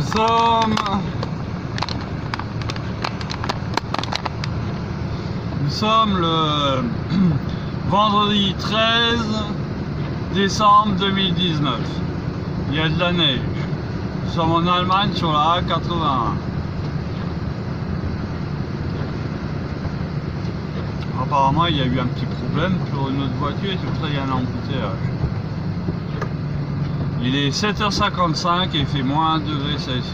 Nous sommes le vendredi 13 décembre 2019. Il y a de la neige. Nous sommes en Allemagne sur la A81. Apparemment, il y a eu un petit problème sur une autre voiture et c'est pour ça qu'il y a un embouteillage. Il est 7h55 et il fait moins 1 degré Celsius.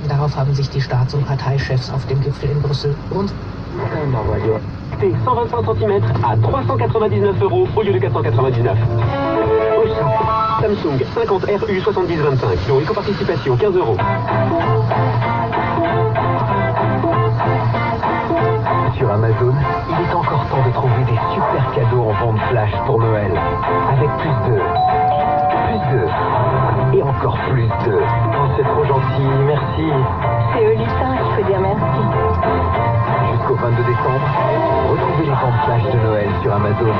Darauf haben sich die Staats- und Parteichefs auf dem Gipfel in Brüssel rund... 125 cm à 399 € au lieu de 499. Samsung 50 RU 7025, dont éco-participation 15 €. Sur Amazon, il est encore temps de trouver des super cadeaux en vente flash pour Noël. Avec plus de... et encore plus de... Oh, c'est trop gentil, merci. C'est Eulissa qui faut dire merci. Jusqu'au 22 décembre, retrouvez les ventes flash de Noël sur Amazon.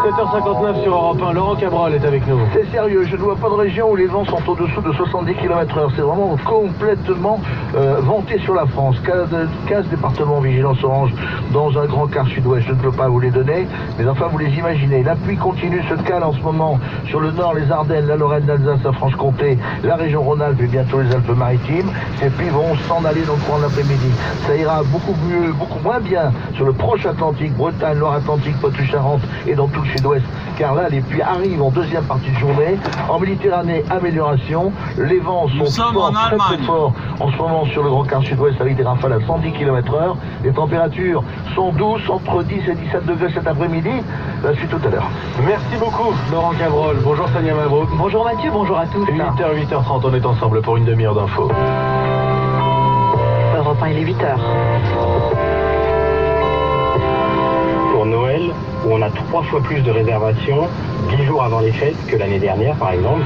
7h59 sur Europe 1, Laurent Cabrol est avec nous. C'est sérieux, je ne vois pas de région où les vents sont au-dessous de 70 km/h. C'est vraiment complètement venté sur la France. 15 départements vigilance orange dans un grand quart sud-ouest. Je ne peux pas vous les donner, mais enfin vous les imaginez. La pluie continue, se cale en ce moment sur le nord, les Ardennes, la Lorraine, l'Alsace, la Franche-Comté, la région Rhône-Alpes et bientôt les Alpes-Maritimes. Ces pluies vont s'en aller dans le courant de l'après-midi. Ça ira beaucoup mieux, beaucoup moins bien sur le proche Atlantique, Bretagne, Loire-Atlantique, Poitou-Charentes et dans tout le sud-ouest, car là les pluies arrivent en deuxième partie de journée. En Méditerranée, amélioration, les vents sont forts, très forts en ce moment sur le grand quart sud-ouest avec des rafales à 110 km/h. Les températures sont douces, entre 10 et 17 degrés cet après-midi. La suite tout à l'heure. Merci beaucoup Laurent Cabrol. Bonjour Sonia Mabrouk. Bonjour Mathieu, bonjour à tous. 8h, 8h30, on est ensemble pour une demi-heure d'infos. Europe 1, il est 8h. Pour Noël, où on a 3 fois plus de réservations 10 jours avant les fêtes que l'année dernière par exemple.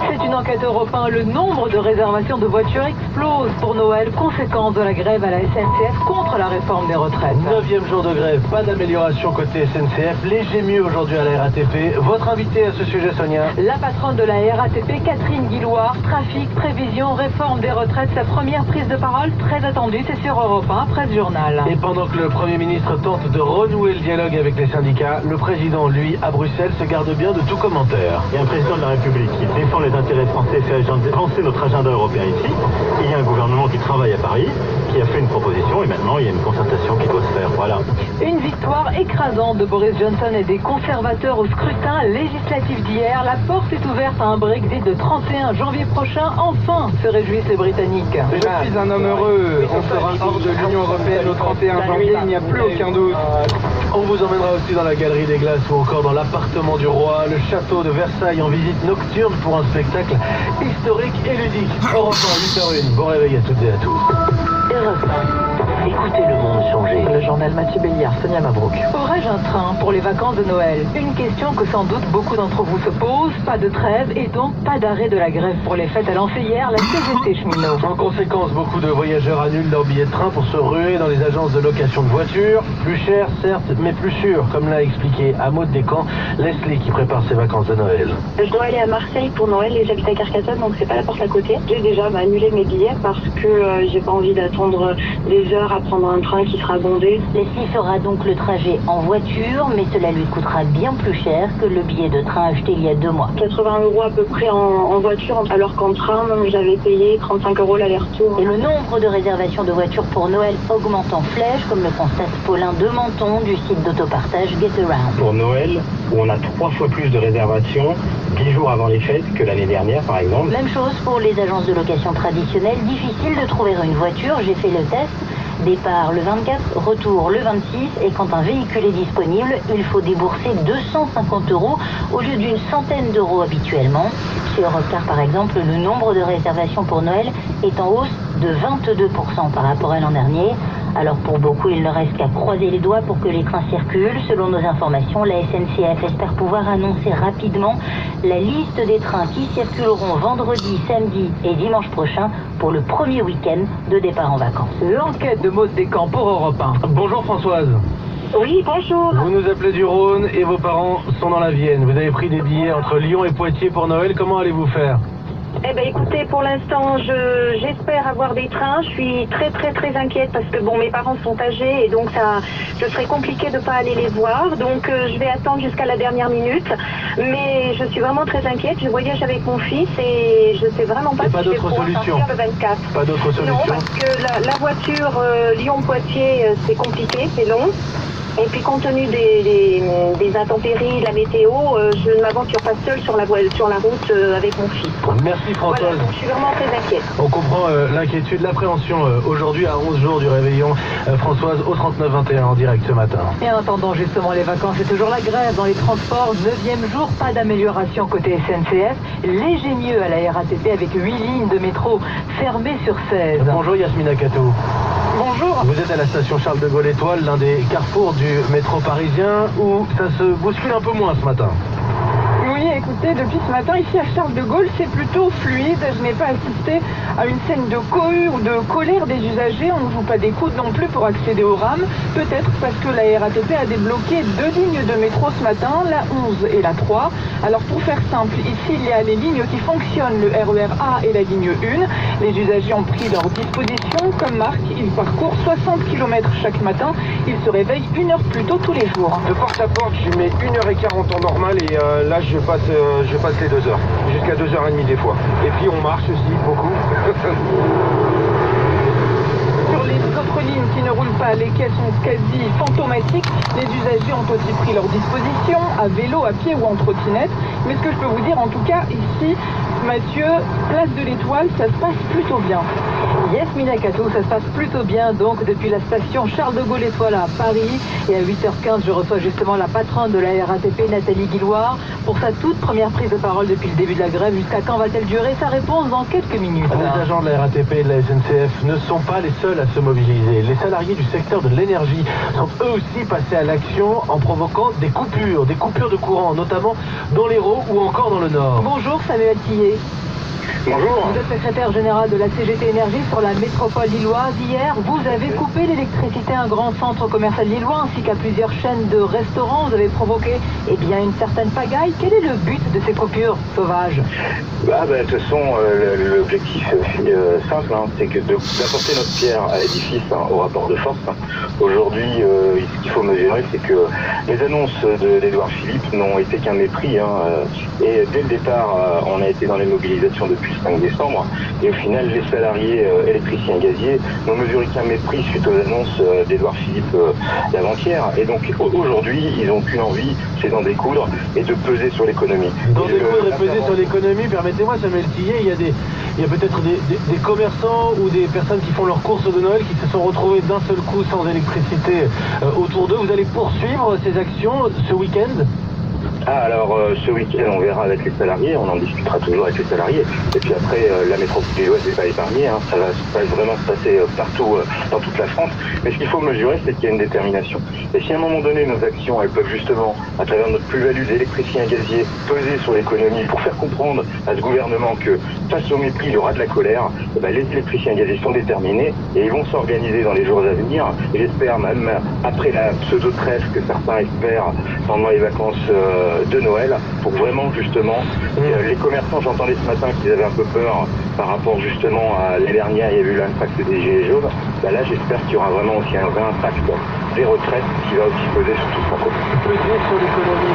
C'est une enquête Europe 1. Le nombre de réservations de voitures explose pour Noël, conséquence de la grève à la SNCF contre la réforme des retraites. 9e jour de grève, pas d'amélioration côté SNCF, léger mieux aujourd'hui à la RATP. Votre invité à ce sujet, Sonia? La patronne de la RATP, Catherine Guillouard. Trafic, prévision, réforme des retraites, sa première prise de parole très attendue, c'est sur Europe 1, après ce journal. Et pendant que le Premier ministre tente de renouer le dialogue avec les syndicats, le président, lui, à Bruxelles, se garde bien de tout commentaire. Il y a un président de la République qui défend les intérêts français et fait avancer notre agenda européen ici. Il y a un gouvernement qui travaille à Paris, qui a fait une proposition et maintenant il y a une concertation qui doit se faire. Voilà. Une victoire écrasante de Boris Johnson et des conservateurs au scrutin législatif d'hier. La porte est ouverte à un Brexit de 31 janvier prochain. Enfin, se réjouissent les Britanniques. Je suis un homme heureux. On sera hors de l'Union européenne au 31 janvier, il n'y a plus aucun doute. On vous emmènera aussi aussi dans la galerie des glaces ou encore dans l'appartement du roi, le château de Versailles en visite nocturne pour un spectacle historique et ludique. Europe 1, 8h01. Bon réveil à toutes et à tous. Europe 1. Écoutez le monde changer. Le journal Mathieu Béliard, Sonia Mabrouk. Aurais-je un train pour les vacances de Noël? Une question que sans doute beaucoup d'entre vous se posent. Pas de trêve et donc pas d'arrêt de la grève pour les fêtes à lancer hier la CGT cheminot. En conséquence, beaucoup de voyageurs annulent leurs billets de train pour se ruer dans les agences de location de voitures. Plus cher, certes, mais plus sûr, comme l'a expliqué à Maud Descamps, Leslie qui prépare ses vacances de Noël. Je dois aller à Marseille pour Noël et j'habite à Carcassonne, donc c'est pas la porte à côté. J'ai déjà annulé mes billets parce que j'ai pas envie d'attendre des heures à prendre un train qui sera bondé. Leslie fera donc le trajet en voiture, mais cela lui coûtera bien plus cher que le billet de train acheté il y a 2 mois. 80 € à peu près en voiture, alors qu'en train, j'avais payé 35 € l'aller-retour. Et le nombre de réservations de voitures pour Noël augmente en flèche, comme le constate Paulin de Menton du site d'autopartage GetAround. Pour Noël, où on a 3 fois plus de réservations 10 jours avant les fêtes que l'année dernière, par exemple. Même chose pour les agences de location traditionnelles. Difficile de trouver une voiture, j'ai fait le test. Départ le 24, retour le 26, et quand un véhicule est disponible, il faut débourser 250 € au lieu d'une centaine d'euros habituellement. Chez Eurostar par exemple, le nombre de réservations pour Noël est en hausse de 22% par rapport à l'an dernier. Alors pour beaucoup, il ne reste qu'à croiser les doigts pour que les trains circulent. Selon nos informations, la SNCF espère pouvoir annoncer rapidement la liste des trains qui circuleront vendredi, samedi et dimanche prochain pour le premier week-end de départ en vacances. L'enquête de Maud Descamps pour Europe 1. Bonjour Françoise. Oui, bonjour. Vous nous appelez du Rhône et vos parents sont dans la Vienne. Vous avez pris des billets entre Lyon et Poitiers pour Noël. Comment allez-vous faire ? Eh ben écoutez, pour l'instant, j'espère avoir des trains. Je suis très inquiète parce que bon, mes parents sont âgés et donc ce serait compliqué de pas aller les voir. Donc je vais attendre jusqu'à la dernière minute. Mais je suis vraiment très inquiète. Je voyage avec mon fils et je sais vraiment pas si je vais pouvoir sortir le 24. Pas d'autre solution. Non, parce que la voiture Lyon-Poitiers, c'est compliqué, c'est long. Et puis compte tenu des intempéries, de la météo, je ne m'aventure pas seule sur la route avec mon fils. Merci Françoise. Voilà, donc je suis vraiment très inquiète. On comprend l'inquiétude, l'appréhension aujourd'hui à 11 jours du réveillon. Françoise au 39-21 en direct ce matin. Et en attendant justement les vacances, c'est toujours la grève dans les transports. 9e jour, pas d'amélioration côté SNCF. Léger mieux à la RATP avec 8 lignes de métro fermées sur 16. Bonjour Yasmina Kato. Bonjour. Vous êtes à la station Charles de Gaulle Étoile, l'un des carrefours du métro parisien, où ça se bouscule un peu moins ce matin. Oui, écoutez, depuis ce matin, ici à Charles de Gaulle, c'est plutôt fluide. Je n'ai pas assisté à une scène de cohue ou de colère des usagers. On ne joue pas des coudes non plus pour accéder au RAM. Peut-être parce que la RATP a débloqué 2 lignes de métro ce matin, la 11 et la 3. Alors pour faire simple, ici il y a les lignes qui fonctionnent, le RER A et la ligne 1. Les usagers ont pris leur disposition. Comme Marc, ils parcourent 60 km chaque matin. Ils se réveillent 1 heure plus tôt tous les jours. De porte à porte, je mets 1h40 en normal et là je passe les 2 heures, jusqu'à 2h30 des fois. Et puis on marche aussi beaucoup. Sur les autres lignes qui ne roulent pas, les quais sont quasi fantomatiques. Les usagers ont aussi pris leur disposition, à vélo, à pied ou en trottinette. Mais ce que je peux vous dire, en tout cas, ici, Mathieu, place de l'Étoile, ça se passe plutôt bien. Yasmina Kato, ça se passe plutôt bien donc depuis la station Charles de Gaulle Étoile à Paris. Et à 8h15, je reçois justement la patronne de la RATP, Nathalie Guilloire, pour sa toute première prise de parole depuis le début de la grève. Jusqu'à quand va-t-elle durer? Sa réponse dans quelques minutes. Les agents de la RATP et de la SNCF ne sont pas les seuls à se mobiliser. Les salariés du secteur de l'énergie sont eux aussi passés à l'action en provoquant des coupures de courant, notamment dans l'Hérault ou encore dans le Nord. Bonjour Samuel Tillet. Bonjour. Vous êtes secrétaire général de la CGT Énergie sur la métropole lilloise. Hier, vous avez coupé l'électricité à un grand centre commercial lillois ainsi qu'à plusieurs chaînes de restaurants. Vous avez provoqué une certaine pagaille. Quel est le but de ces coupures sauvages? De toute façon, l'objectif simple, c'est que d'apporter notre pierre à l'édifice au rapport de force. Aujourd'hui, ce qu'il faut mesurer, c'est que les annonces d'Édouard Philippe n'ont été qu'un mépris. Et dès le départ, on a été dans les mobilisations depuis 5 décembre. Et au final, les salariés électriciens et gaziers n'ont mesuré qu'un mépris suite aux annonces d'Édouard Philippe d'avant-hier. Et donc aujourd'hui, ils n'ont qu'une envie, c'est d'en découdre et de peser sur l'économie. D'en découdre et peser sur l'économie, permettez-moi, Samuel Tillet, il y a peut-être des commerçants ou des personnes qui font leurs courses de Noël qui se sont retrouvés d'un seul coup sans électricité autour d'eux. Vous allez poursuivre ces actions ce week-end ? Alors ce week-end on verra avec les salariés, on en discutera toujours avec les salariés. Et puis après la métropole de l'Ouest n'est pas épargnée, hein. Ça va vraiment se passer partout dans toute la France. Mais ce qu'il faut mesurer, c'est qu'il y a une détermination. Et si à un moment donné nos actions, elles peuvent justement, à travers notre plus-value d'électriciens et gaziers, peser sur l'économie pour faire comprendre à ce gouvernement que face au mépris, il y aura de la colère, et ben, les électriciens et gaziers sont déterminés et ils vont s'organiser dans les jours à venir. Et j'espère même après la pseudo-trêve que certains espèrent pendant les vacances de Noël, pour vraiment justement les commerçants, j'entendais ce matin qu'ils avaient un peu peur par rapport justement à l'année dernière, il y a eu l'impact des gilets jaunes. Bah là j'espère qu'il y aura vraiment aussi un vrai impact des retraites qui va aussi peser sur tout ce qu'on peut. Peser sur l'économie,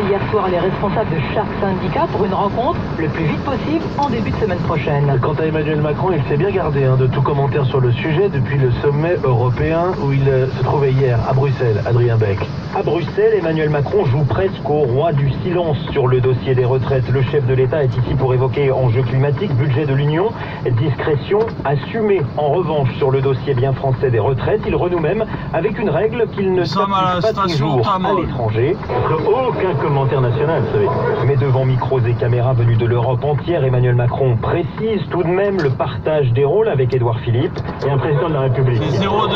hier soir les responsables de chaque syndicat pour une rencontre le plus vite possible en début de semaine prochaine. Quant à Emmanuel Macron, il s'est bien gardé de tout commentaire sur le sujet depuis le sommet européen où il se trouvait hier à Bruxelles. Adrien Beck. À Bruxelles, Emmanuel Macron joue presque au roi du silence sur le dossier des retraites. Le chef de l'État est ici pour évoquer enjeux climatiques, budget de l'Union, discrétion assumée. En revanche, sur le dossier bien français des retraites, il renoue même avec une règle qu'il ne s'applique pas toujours à l'étranger. Aucun commentaire national, vous savez. Mais devant micros et caméras venus de l'Europe entière, Emmanuel Macron précise tout de même le partage des rôles avec Édouard Philippe. Et un président de la République qui défend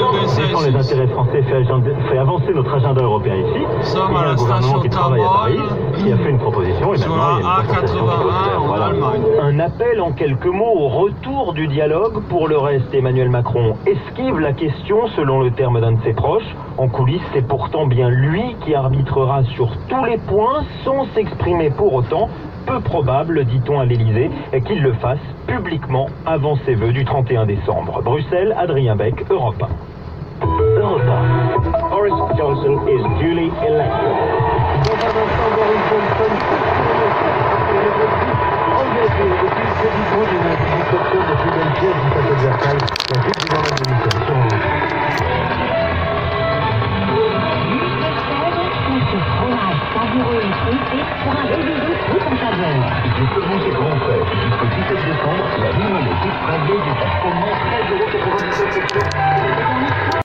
les intérêts français, fait avancer notre agenda européen ici. Il y a un gouvernement qui travaille à Paris, qui a fait une proposition et maintenant il y a une concertation qui doit se faire. Voilà. Un appel en quelques mots au retour du dialogue. Pour le reste, Emmanuel Macron esquive la question selon le terme d'un de ses proches. En coulisses, c'est pourtant bien lui qui arbitrera sur tous les points sans s'exprimer pour autant. Peu probable, dit-on à l'Élysée, qu'il le fasse publiquement avant ses vœux du 31 décembre. Bruxelles, Adrien Beck, Europe 1. Europe 1. Boris Johnson is duly elected. Engagé depuis ce début d'une discussion de plus belle pièce du château de Versailles, la suite du journal de l'émission. Justement, c'est grand frère. Jusqu'au 17 décembre, la ligne de toute travelée est à seulement 13,97 €.